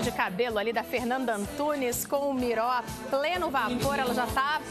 de cabelo ali da Fernanda Antunes com o Miró a pleno vapor. Ela já está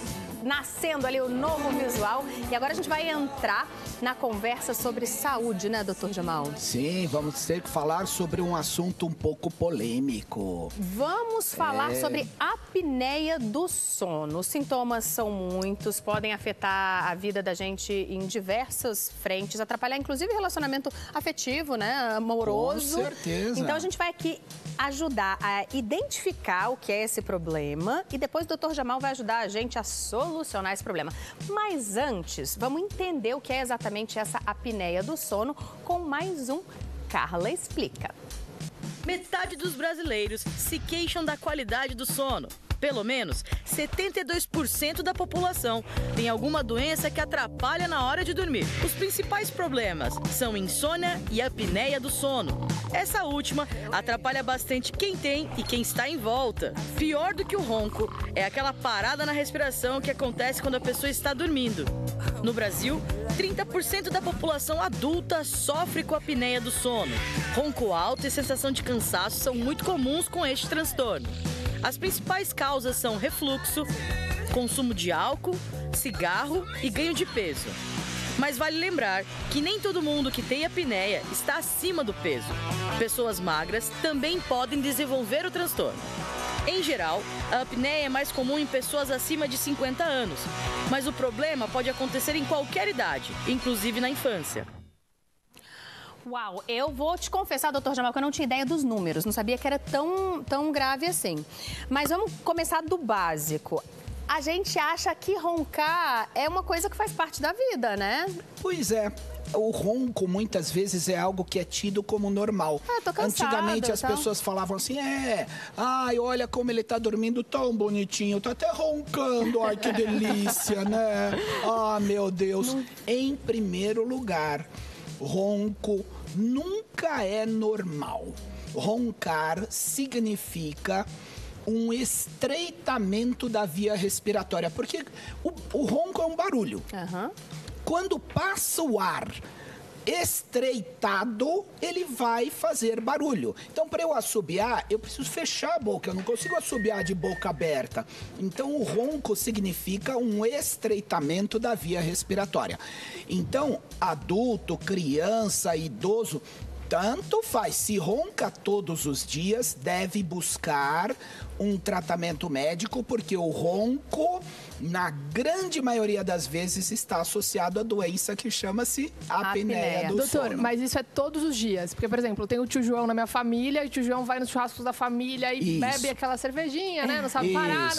nascendo ali o novo visual. E agora a gente vai entrar na conversa sobre saúde, né, doutor Jamal? Sim, vamos ter que falar sobre um assunto um pouco polêmico. Vamos falar sobre apneia do sono. Os sintomas são muitos, podem afetar a vida da gente em diversas frentes, atrapalhar inclusive o relacionamento afetivo, né, amoroso. Com certeza. Então a gente vai aqui ajudar a identificar o que é esse problema e depois o doutor Jamal vai ajudar a gente a solucionar esse problema. Mas antes, vamos entender o que é exatamente essa apneia do sono com mais um Carla Explica. Metade dos brasileiros se queixam da qualidade do sono. Pelo menos 72% da população tem alguma doença que atrapalha na hora de dormir. Os principais problemas são insônia e apneia do sono. Essa última atrapalha bastante quem tem e quem está em volta. Pior do que o ronco é aquela parada na respiração que acontece quando a pessoa está dormindo. No Brasil, 30% da população adulta sofre com a apneia do sono. Ronco alto e sensação de cansaço são muito comuns com este transtorno. As principais causas são refluxo, consumo de álcool, cigarro e ganho de peso. Mas vale lembrar que nem todo mundo que tem apneia está acima do peso. Pessoas magras também podem desenvolver o transtorno. Em geral, a apneia é mais comum em pessoas acima de 50 anos, mas o problema pode acontecer em qualquer idade, inclusive na infância. Uau, eu vou te confessar, doutor Jamal, que eu não tinha ideia dos números, não sabia que era tão grave assim. Mas vamos começar do básico. A gente acha que roncar é uma coisa que faz parte da vida, né? Pois é. O ronco, muitas vezes, é algo que é tido como normal. Tô cansada, Antigamente, as pessoas falavam assim, ai, olha como ele tá dormindo tão bonitinho, tá até roncando, ai, que delícia, né? Ah, meu Deus. Em primeiro lugar, ronco nunca é normal. Roncar significa um estreitamento da via respiratória, porque o ronco é um barulho. Quando passa o ar estreitado, ele vai fazer barulho. Então, para eu assobiar, eu preciso fechar a boca. Eu não consigo assobiar de boca aberta. Então, o ronco significa um estreitamento da via respiratória. Então, adulto, criança, idoso, tanto faz. Se ronca todos os dias, deve buscar um tratamento médico, porque o ronco, na grande maioria das vezes, está associado à doença que chama-se apneia do sono. Doutor, mas isso é todos os dias? Porque, por exemplo, eu tenho o tio João na minha família, e o tio João vai nos churrascos da família e bebe aquela cervejinha, né? Não sabe parar,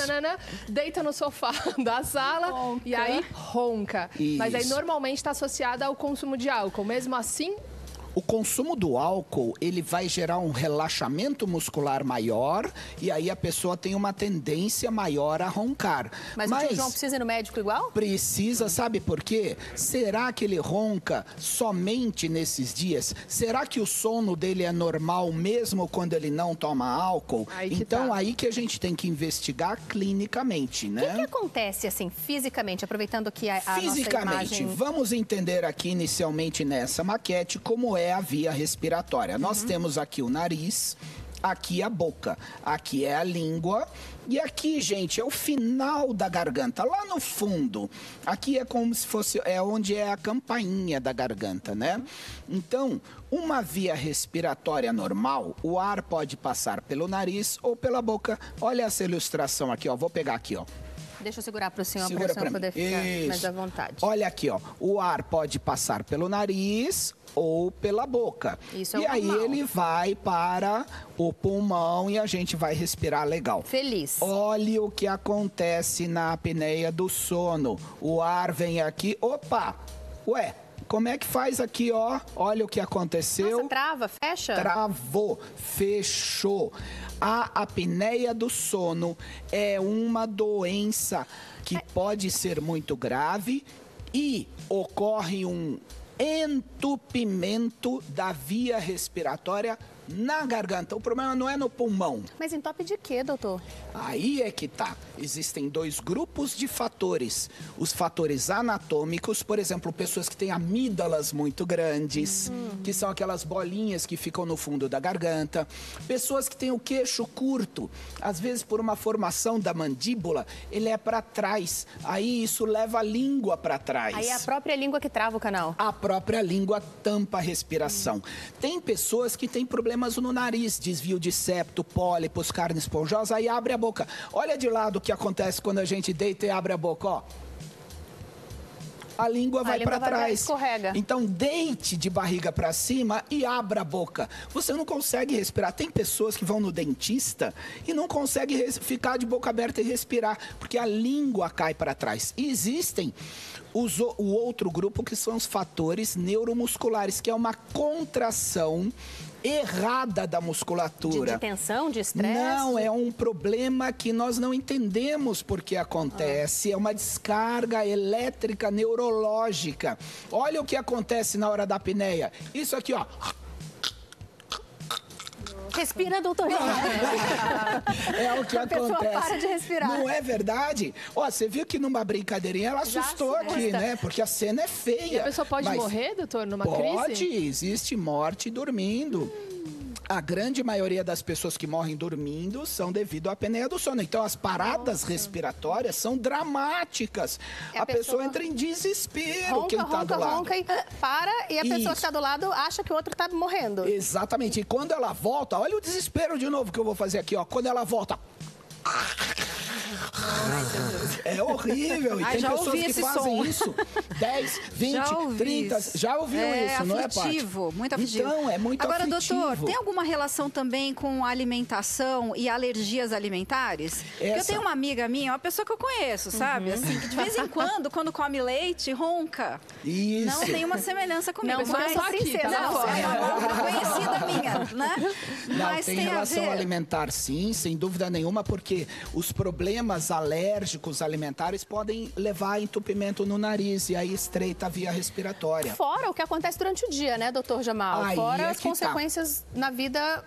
deita no sofá da sala e aí ronca. Mas aí normalmente está associada ao consumo de álcool. Mesmo assim, o consumo do álcool, ele vai gerar um relaxamento muscular maior e aí a pessoa tem uma tendência maior a roncar. Mas o tio João precisa ir no médico igual? Precisa, sabe por quê? Será que ele ronca somente nesses dias? Será que o sono dele é normal mesmo quando ele não toma álcool? Aí que a gente tem que investigar clinicamente, né? O que acontece, assim, fisicamente, aproveitando que a nossa imagem... Vamos entender aqui inicialmente nessa maquete como é a via respiratória. Nós temos aqui o nariz, aqui a boca, aqui é a língua e aqui, gente, é o final da garganta, lá no fundo. Aqui é como se fosse, onde é a campainha da garganta, né? Então, uma via respiratória normal, o ar pode passar pelo nariz ou pela boca. Olha essa ilustração aqui, ó. Vou pegar aqui, ó. Deixa eu segurar para o senhor, para o senhor poder ficar mais à vontade. Olha aqui, ó. O ar pode passar pelo nariz ou pela boca. Isso é e aí normal. ele vai para o pulmão e a gente vai respirar legal. Feliz. Olha o que acontece na apneia do sono. O ar vem aqui, opa, ué. Como é que faz aqui, ó? Olha o que aconteceu. Nossa, trava, fecha? Travou, fechou. A apneia do sono é uma doença que pode ser muito grave e ocorre um entupimento da via respiratória na garganta. O problema não é no pulmão. Mas entope de quê, doutor? Aí é que tá. Existem 2 grupos de fatores. Os fatores anatômicos, por exemplo, pessoas que têm amígdalas muito grandes, que são aquelas bolinhas que ficam no fundo da garganta. Pessoas que têm o queixo curto, às vezes por uma formação da mandíbula, ele é para trás. Aí isso leva a língua para trás. Aí é a própria língua que trava o canal. A própria língua tampa a respiração. Tem pessoas que têm problemas no nariz, desvio de septo, pólipos, carne esponjosa, aí abre a boca. Olha de lado o que acontece quando a gente deita e abre a boca, ó. A língua vai para trás. Escorrega. Então, deite de barriga para cima e abra a boca. Você não consegue respirar. Tem pessoas que vão no dentista e não conseguem ficar de boca aberta e respirar, porque a língua cai para trás. E existem o outro grupo, que são os fatores neuromusculares, que é uma contração errada da musculatura. De tensão, de estresse? Não, é um problema que nós não entendemos por que acontece. É uma descarga elétrica neurológica. Olha o que acontece na hora da apneia. Isso aqui, ó. Respira, doutor. É o que acontece. A pessoa para de respirar. Não é verdade? Ó, você viu que numa brincadeirinha ela assustou aqui, né? Porque a cena é feia. E a pessoa pode morrer, doutor, numa crise? Pode, existe morte dormindo. A grande maioria das pessoas que morrem dormindo são devido à apneia do sono. Então, as paradas respiratórias são dramáticas. A pessoa entra em desespero, quem está do lado. Ronca e para, e a pessoa que está do lado acha que o outro está morrendo. Exatamente. E quando ela volta, olha o desespero de novo que eu vou fazer aqui, ó. Quando ela volta... É horrível. E tem pessoas que fazem isso 10, 20, 30. Já ouviram isso, não é, Paty? Muito aflitivo. Então, é muito Agora, aflitivo. doutor, tem alguma relação também com alimentação e alergias alimentares? Porque eu tenho uma amiga minha, uma pessoa que eu conheço, sabe? Assim, que de vez em quando come leite, ronca. Isso. Não tem uma semelhança comigo. Não, mas princesa, não, é uma outra conhecida minha, né? Não, mas tem relação a ver... alimentar, sim, sem dúvida nenhuma, porque os problemas alérgicos alimentares podem levar a entupimento no nariz e aí estreita a via respiratória. Fora o que acontece durante o dia, né, doutor Jamal? Aí Fora as consequências na vida...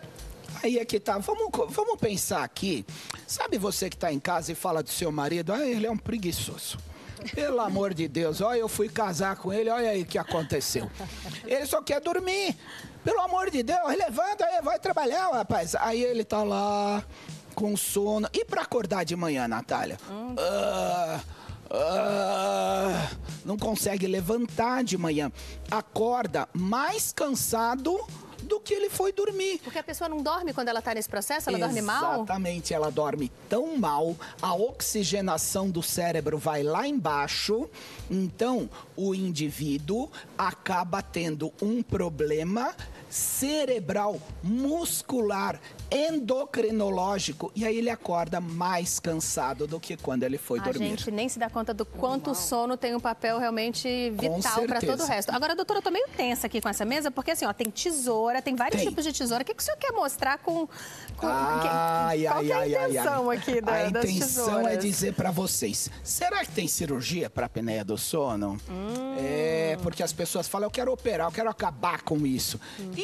Aí é que tá. Vamos pensar aqui. Sabe você que está em casa e fala do seu marido, ele é um preguiçoso. Pelo amor de Deus, olha, eu fui casar com ele, olha aí o que aconteceu. Ele só quer dormir. Pelo amor de Deus, levanta aí, vai trabalhar, rapaz. Aí ele tá lá com sono. E para acordar de manhã, Natália? Não consegue levantar de manhã. Acorda mais cansado do que ele foi dormir. Porque a pessoa não dorme quando ela está nesse processo? Ela dorme mal? Exatamente, ela dorme tão mal, a oxigenação do cérebro vai lá embaixo, então o indivíduo acaba tendo um problema cerebral, muscular, endocrinológico, e aí ele acorda mais cansado do que quando ele foi dormir. A gente nem se dá conta do quanto o sono tem um papel realmente vital para todo o resto. Agora, doutora, eu tô meio tensa aqui com essa mesa, porque assim, ó, tem tesoura, tem vários tipos de tesoura. O que o senhor quer mostrar com qual que é a intenção aqui das tesouras? A intenção é dizer para vocês, será que tem cirurgia para apneia do sono? É, porque as pessoas falam, eu quero operar, eu quero acabar com isso.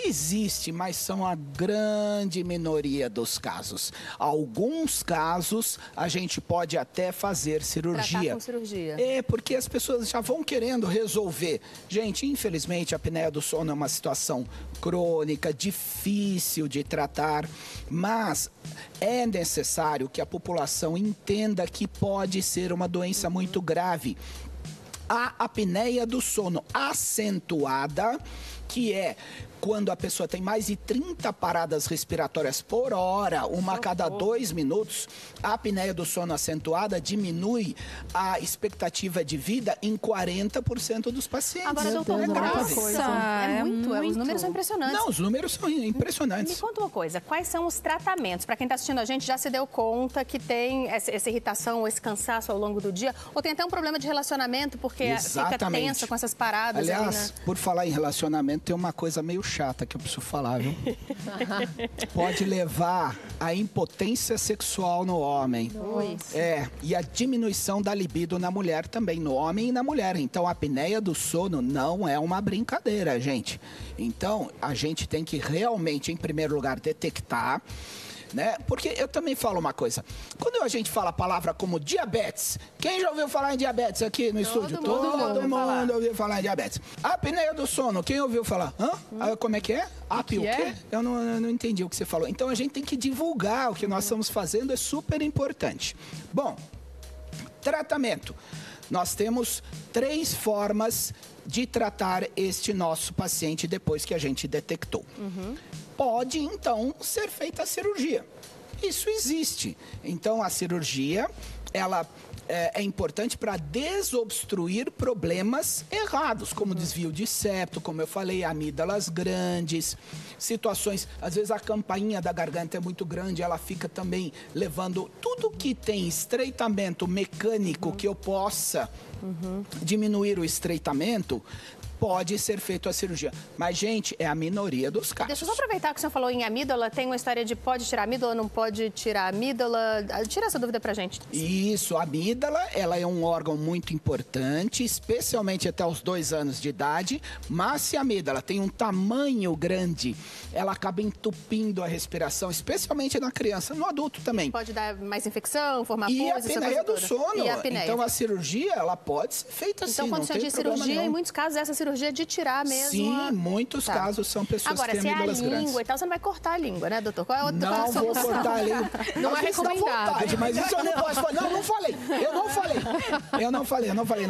Existe, mas são a grande minoria dos casos. Alguns casos, a gente pode até fazer cirurgia. Tratar com cirurgia. É, porque as pessoas já vão querendo resolver. Gente, infelizmente, a apneia do sono é uma situação crônica, difícil de tratar, mas é necessário que a população entenda que pode ser uma doença muito grave. A apneia do sono acentuada, que é quando a pessoa tem mais de 30 paradas respiratórias por hora, uma a cada 2 minutos, a apneia do sono acentuada diminui a expectativa de vida em 40% dos pacientes. Agora, doutor, é grave. É muito. Os números são impressionantes. Não, os números são impressionantes. Me conta uma coisa, quais são os tratamentos? Para quem está assistindo a gente, já se deu conta que tem essa irritação, esse cansaço ao longo do dia, ou tem até um problema de relacionamento, porque fica tensa com essas paradas. Aliás, por falar em relacionamento, tratamento tem uma coisa meio chata que eu preciso falar, viu? Pode levar à impotência sexual no homem. E a diminuição da libido na mulher também, no homem e na mulher. Então, a apneia do sono não é uma brincadeira, gente. Então, a gente tem que realmente, em primeiro lugar, detectar, né? Porque eu também falo uma coisa. Quando a gente fala a palavra como diabetes, quem já ouviu falar em diabetes aqui no estúdio? Todo mundo ouviu falar em diabetes. A apneia do sono, quem ouviu falar? Como é que é? O quê? Eu não entendi o que você falou. Então a gente tem que divulgar o que nós estamos fazendo, é super importante. Bom, tratamento. Nós temos 3 formas de tratar este nosso paciente depois que a gente detectou. Pode, então, ser feita a cirurgia. Isso existe. Então, a cirurgia, ela é importante para desobstruir problemas errados, como desvio de septo, como eu falei, amígdalas grandes, situações, às vezes a campainha da garganta é muito grande, ela fica também levando tudo que tem estreitamento mecânico que eu possa diminuir o estreitamento, pode ser feito a cirurgia. Mas, gente, é a minoria dos casos. Deixa eu só aproveitar que o senhor falou em amígdala. Tem uma história de pode tirar amígdala, não pode tirar amígdala. Tira essa dúvida pra gente. Isso, a amígdala, ela é um órgão muito importante, especialmente até os 2 anos de idade. Mas se a amígdala tem um tamanho grande, ela acaba entupindo a respiração, especialmente na criança, no adulto também. Pode dar mais infecção, formar pus, e a apneia do sono. E a apneia. Então, a cirurgia, ela pode ser feita assim, então, quando você diz cirurgia, em muitos casos, essa cirurgia de tirar mesmo. Sim, muitos casos são pessoas que têm amígdalas grandes. Agora, se é a língua e tal, você não vai cortar a língua, né, doutor? Qual é a outra Não vou cortar a língua. Não é recomendado. Mas isso eu não posso falar. Não, não falei. Eu não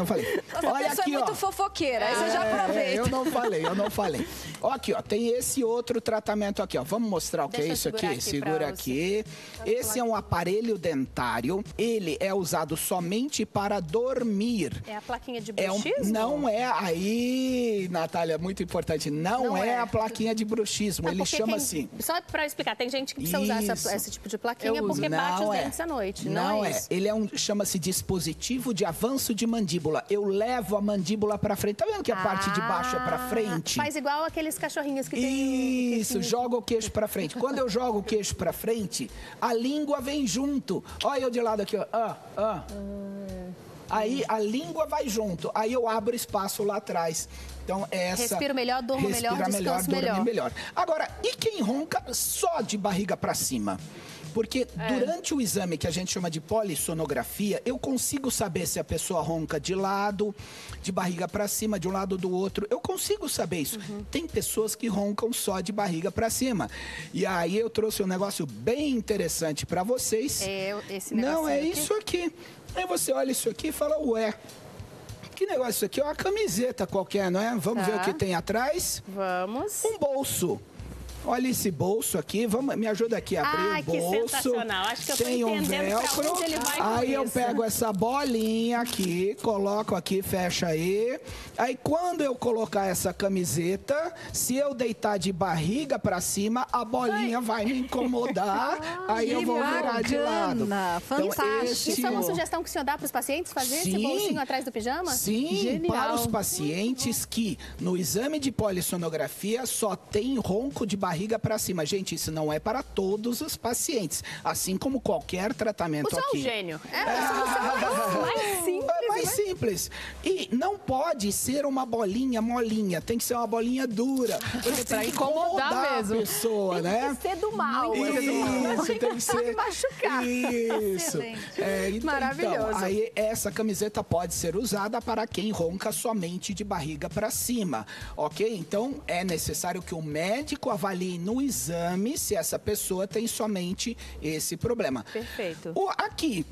falei. Olha aqui, é muito fofoqueira, aí você já aproveita. Eu não falei. Ó, aqui, ó, tem esse outro tratamento aqui, ó. Vamos mostrar o que é isso aqui? Segura aqui. Esse é um aparelho dentário. Ele é usado somente para dormir. É a plaquinha de bruxismo? Não é aí, Natália, muito importante. Não é a plaquinha de bruxismo. Ele chama assim. Só para explicar, tem gente que precisa usar esse tipo de plaquinha porque bate os dentes à noite. Não é. Ele chama-se dispositivo de avanço de mandíbula. Eu levo a mandíbula para frente. Tá vendo que a parte de baixo é para frente? Faz igual aqueles cachorrinhos que tem. Isso, joga o queixo para frente. Quando eu jogo o queixo para frente, a língua vem junto. Olha eu de lado aqui, ó. Aí a língua vai junto. Aí eu abro espaço lá atrás. Então, respiro melhor, durmo melhor, descanso melhor. Agora, e quem ronca só de barriga para cima? Porque durante o exame que a gente chama de polissonografia, eu consigo saber se a pessoa ronca de lado, de barriga para cima, de um lado do outro. Eu consigo saber isso. Tem pessoas que roncam só de barriga para cima. E aí eu trouxe um negócio bem interessante para vocês. Esse negócio. Não, é isso aqui. Aí você olha isso aqui e fala, ué, que negócio isso aqui? É uma camiseta qualquer, não é? Vamos ver o que tem atrás? Vamos. Um bolso. Olha esse bolso aqui, me ajuda aqui a abrir o bolso. Que sensacional. Acho que eu tem um velcro. Onde ele vai aí eu pego essa bolinha aqui, coloco aqui, fecha aí. Aí quando eu colocar essa camiseta, se eu deitar de barriga pra cima, a bolinha vai me incomodar. Aí eu vou virar de lado. Fantástico. Isso é uma sugestão que o senhor dá para os pacientes fazer esse bolsinho atrás do pijama? Sim, genial. Para os pacientes que no exame de polissonografia só tem ronco de barriga para cima. Gente, isso não é para todos os pacientes. Assim como qualquer tratamento aqui. O senhor é um gênio. É a solução mais simples. É mais simples. E não pode ser uma bolinha molinha. Tem que ser uma bolinha dura. Porque tem que incomodar mesmo a pessoa, né? Tem que ser do mal. Isso, tem que ser... machucar. Isso. Maravilhoso. Então, aí essa camiseta pode ser usada para quem ronca somente de barriga para cima, ok? Então, é necessário que o médico avalie no exame se essa pessoa tem somente esse problema. Perfeito. Aqui,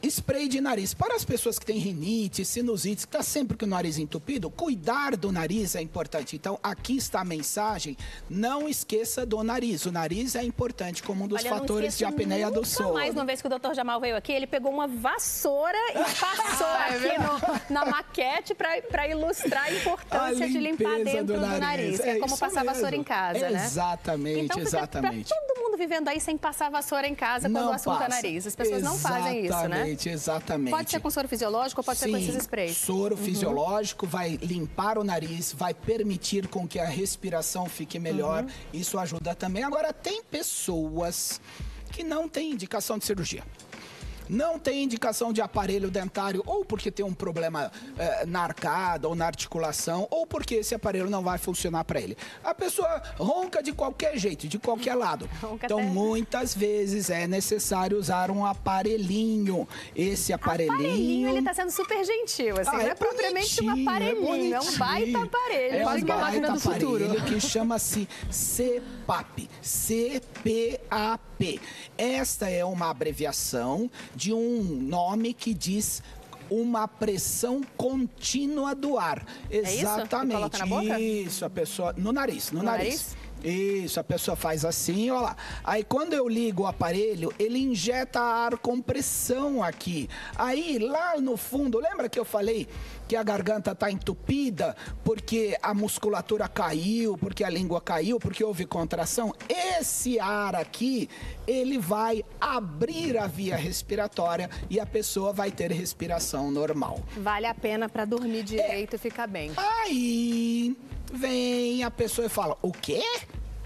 spray de nariz. Para as pessoas que têm rinite, sinusite, que está sempre com o nariz entupido, cuidar do nariz é importante. Então, aqui está a mensagem. Não esqueça do nariz. O nariz é importante como um dos fatores de apneia do sono. Mais uma vez que o Dr. Jamal veio aqui, ele pegou uma vassoura e passou aqui na maquete para ilustrar a importância de limpar dentro do nariz. Que é como passar vassoura em casa, né? Exatamente, então, exatamente. Para todo mundo mundo vivendo aí sem passar vassoura em casa quando o assunto é nariz. As pessoas não fazem isso, né? Exatamente. Pode ser com soro fisiológico ou pode ser com esses sprays? Soro fisiológico vai limpar o nariz, vai permitir com que a respiração fique melhor. Isso ajuda também. Agora, tem pessoas que não têm indicação de cirurgia. Não tem indicação de aparelho dentário, ou porque tem um problema na arcada ou na articulação, ou porque esse aparelho não vai funcionar para ele. A pessoa ronca de qualquer jeito, de qualquer lado. Então, muitas vezes é necessário usar um aparelhinho. Esse aparelhinho... ele tá sendo super gentil, assim. Não é propriamente um aparelhinho, é um baita aparelho. É quase uma máquina do futuro. Que chama-se CPAP. C-P-A-P. Esta é uma abreviação de um nome que diz uma pressão contínua do ar. Exatamente. É isso? Que coloca na boca? Isso, a pessoa... No nariz. Isso, a pessoa faz assim, ó lá. Aí, quando eu ligo o aparelho, ele injeta ar com pressão aqui. Aí, lá no fundo, lembra que eu falei que a garganta está entupida porque a musculatura caiu, porque a língua caiu, porque houve contração? Esse ar aqui, ele vai abrir a via respiratória e a pessoa vai ter respiração normal. Vale a pena para dormir direito e ficar bem. Aí vem a pessoa e fala, o quê?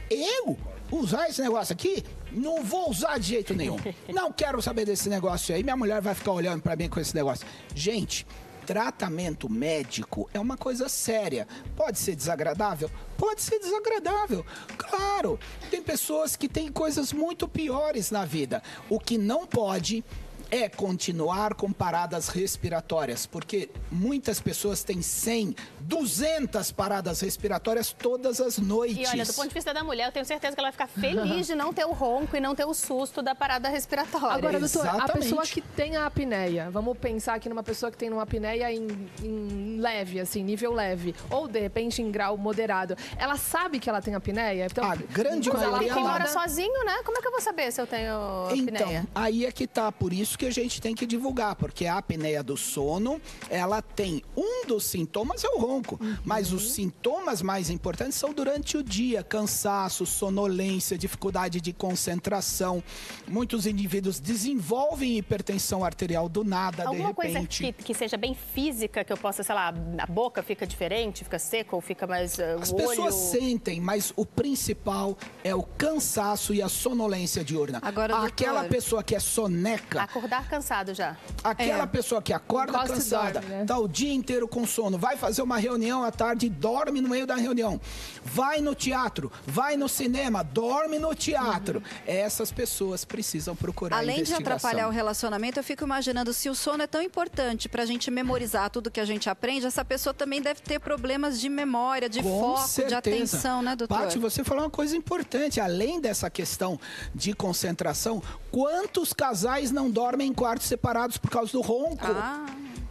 Eu? Usar esse negócio aqui? Não vou usar de jeito nenhum. Não quero saber desse negócio aí. Minha mulher vai ficar olhando para mim com esse negócio. Gente, tratamento médico é uma coisa séria. Pode ser desagradável? Pode ser desagradável. Claro, tem pessoas que têm coisas muito piores na vida. O que não pode é continuar com paradas respiratórias, porque muitas pessoas têm 100, 200 paradas respiratórias todas as noites. E olha, do ponto de vista da mulher, eu tenho certeza que ela vai ficar feliz de não ter o ronco e não ter o susto da parada respiratória. Agora, doutor, Exatamente. a pessoa que tem a apneia, vamos pensar aqui numa pessoa que tem uma apneia em leve, assim, nível leve, ou de repente em grau moderado, ela sabe que ela tem apneia? Então, a grande maioria... Quem mora ela... sozinho, né? Como é que eu vou saber se eu tenho apneia? Então, aí é que tá, por isso que a gente tem que divulgar, porque a apneia do sono, ela tem um dos sintomas é o ronco, mas os sintomas mais importantes são durante o dia, cansaço, sonolência, dificuldade de concentração. Muitos indivíduos desenvolvem hipertensão arterial do nada, Alguma de repente. Coisa que seja bem física, que eu possa, sei lá, a boca fica diferente, fica seca ou fica mais As o olho... pessoas sentem, mas o principal é o cansaço e a sonolência diurna. Agora, aquela pessoa que é soneca... Acordar cansado já. Aquela pessoa que acorda cansada, dorme, né? Tá o dia inteiro com sono, vai fazer uma reunião à tarde e dorme no meio da reunião. Vai no teatro, vai no cinema, dorme no teatro. Essas pessoas precisam procurar Além investigação. de atrapalhar o relacionamento, eu fico imaginando, se o sono é tão importante pra gente memorizar tudo que a gente aprende, essa pessoa também deve ter problemas de memória, de foco, de atenção, né, doutor? Paty, você falou uma coisa importante. Além dessa questão de concentração, quantos casais não dormem em quartos separados por causa do ronco?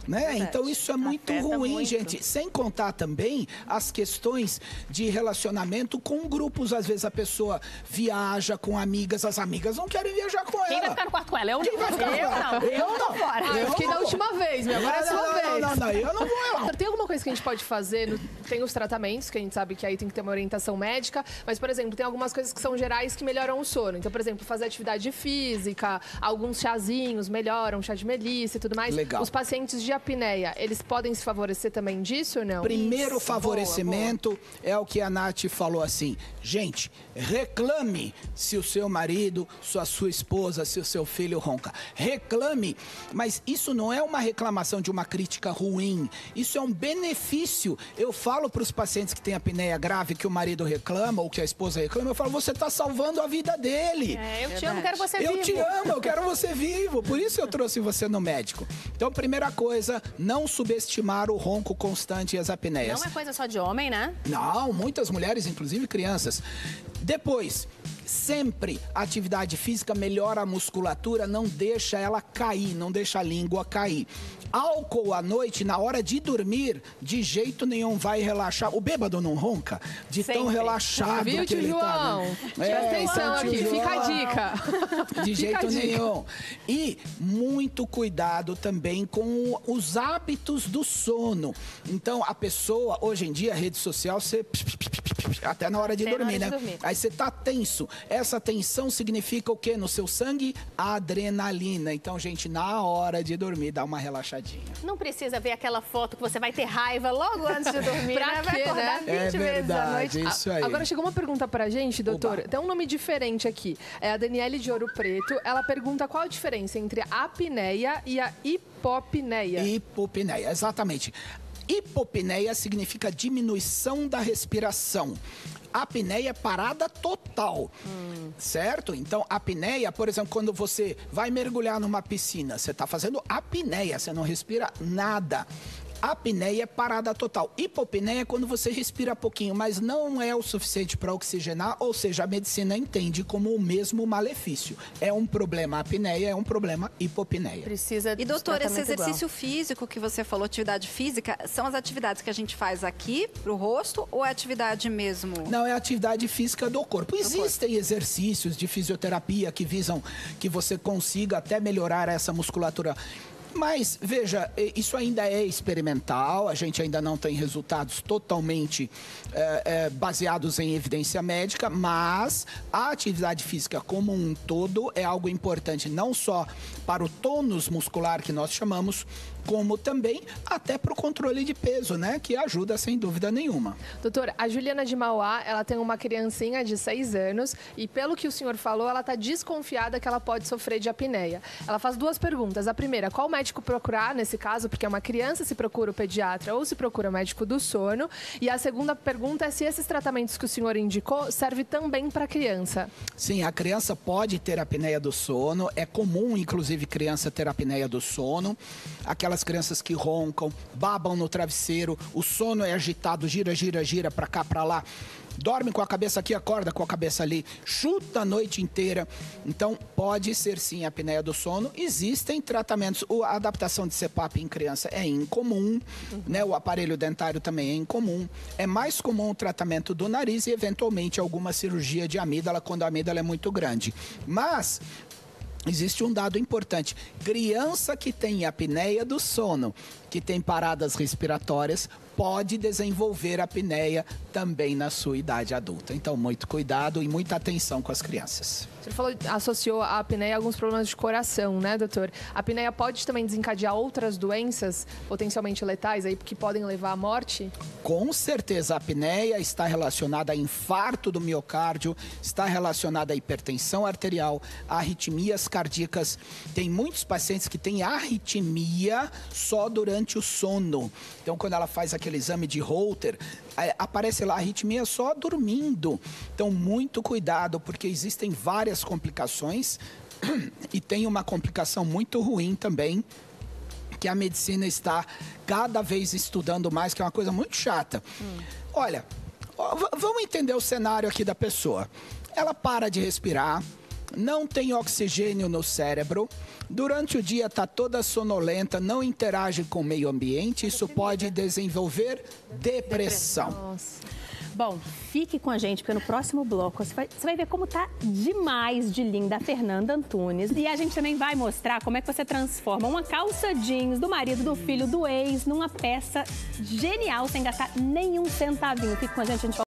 Né? Então isso é muito ruim, gente. Sem contar também as questões de relacionamento com grupos. Às vezes a pessoa viaja com amigas, as amigas não querem viajar com ela. Quem vai ficar no quarto com ela? Quem vai ficar com ela? Eu não. Fora. Eu fiquei da última vez, meu. Agora é a sua vez. Não, eu não vou lá. Tem alguma coisa que a gente pode fazer? Tem os tratamentos, que a gente sabe que aí tem que ter uma orientação médica, mas, por exemplo, tem algumas coisas que são gerais que melhoram o sono. Então, por exemplo, fazer atividade física, alguns chazinhos melhoram, chá de melissa e tudo mais. Legal. Os pacientes de apneia, eles podem se favorecer também disso ou não? Primeiro favorecimento é o que a Nath falou assim. Gente, reclame se o seu marido, se a sua esposa, se o seu filho ronca. Reclame, mas isso não é uma reclamação de uma crítica ruim. Isso é um benefício. Eu falo para os pacientes que têm apneia grave que o marido reclama ou que a esposa reclama, eu falo, você está salvando a vida dele. Eu te amo, quero você vivo. Eu te amo, eu quero você vivo. Por isso eu trouxe você no médico. Então, primeira coisa, não subestimar o ronco constante e as apneias. Não é coisa só de homem, né? Não, muitas mulheres, inclusive crianças. Depois, sempre a atividade física melhora a musculatura, não deixa ela cair, não deixa a língua cair. Álcool à noite, na hora de dormir, de jeito nenhum vai relaxar. O bêbado não ronca de tão relaxado que ele João? Tá. Presta atenção aqui, fica a dica. De jeito nenhum. E muito cuidado também com os hábitos do sono. Então, a pessoa, hoje em dia, rede social, você até na hora de dormir, né? Aí você tá tenso. Essa tensão significa o quê no seu sangue? Adrenalina. Então, gente, na hora de dormir, dá uma relaxadinha. Não precisa ver aquela foto que você vai ter raiva logo antes de dormir, né? Vai quê, acordar né? 20 vezes à noite. Isso aí. Agora chegou uma pergunta pra gente, doutor. Oba. Tem um nome diferente aqui. É a Daniele de Ouro Preto. Ela pergunta qual a diferença entre a apneia e a hipopneia. Hipopneia, exatamente. Hipopneia significa diminuição da respiração. Apneia é parada total, certo? Então, apneia, por exemplo, quando você vai mergulhar numa piscina, você está fazendo apneia, você não respira nada. Apneia é parada total. Hipopneia é quando você respira pouquinho, mas não é o suficiente para oxigenar, ou seja, a medicina entende como o mesmo malefício. É um problema apneia, é um problema hipopneia. Precisa E doutor, esse exercício físico que você falou, atividade física, são as atividades que a gente faz aqui pro rosto ou é atividade mesmo? Não, é atividade física do corpo. Existem exercícios de fisioterapia que visam que você consiga até melhorar essa musculatura. Mas, veja, isso ainda é experimental, a gente ainda não tem resultados totalmente baseados em evidência médica, mas a atividade física como um todo é algo importante, não só para o tônus muscular que nós chamamos, como também até para o controle de peso, né? Que ajuda sem dúvida nenhuma. Doutor, a Juliana de Mauá, ela tem uma criancinha de 6 anos e pelo que o senhor falou, ela está desconfiada que ela pode sofrer de apneia. Ela faz 2 perguntas. A primeira, qual médico procurar nesse caso? Porque é uma criança, se procura o pediatra ou se procura o médico do sono. E a segunda pergunta é se esses tratamentos que o senhor indicou servem também para a criança. Sim, a criança pode ter apneia do sono. É comum, inclusive, criança ter apneia do sono. Aquelas crianças que roncam, babam no travesseiro, o sono é agitado, gira, gira, gira, pra cá, pra lá. Dorme com a cabeça aqui, acorda com a cabeça ali, chuta a noite inteira. Então, pode ser sim a apneia do sono. Existem tratamentos. A adaptação de CPAP em criança é incomum, né? O aparelho dentário também é incomum. É mais comum o tratamento do nariz e, eventualmente, alguma cirurgia de amígdala, quando a amígdala é muito grande. Mas existe um dado importante. Criança que tem apneia do sono, que tem paradas respiratórias, pode desenvolver apneia também na sua idade adulta. Então, muito cuidado e muita atenção com as crianças. O senhor falou, associou a apneia a alguns problemas de coração, né, doutor? A apneia pode também desencadear outras doenças potencialmente letais aí, que podem levar à morte? Com certeza, a apneia está relacionada a infarto do miocárdio, está relacionada a hipertensão arterial, a arritmias cardíacas. Tem muitos pacientes que têm arritmia só durante o sono. Então, quando ela faz aquele exame de Holter, aparece lá a arritmia só dormindo. Então, muito cuidado, porque existem várias complicações e tem uma complicação muito ruim também, que a medicina está cada vez estudando mais, que é uma coisa muito chata. Olha, vamos entender o cenário aqui da pessoa. Ela para de respirar, não tem oxigênio no cérebro, durante o dia está toda sonolenta, não interage com o meio ambiente, isso pode desenvolver depressão. Nossa. Bom, fique com a gente, porque no próximo bloco você vai ver como tá demais de linda a Fernanda Antunes. E a gente também vai mostrar como é que você transforma uma calça jeans do marido, do filho, do ex, numa peça genial, sem gastar nenhum centavinho. Fique com a gente volta.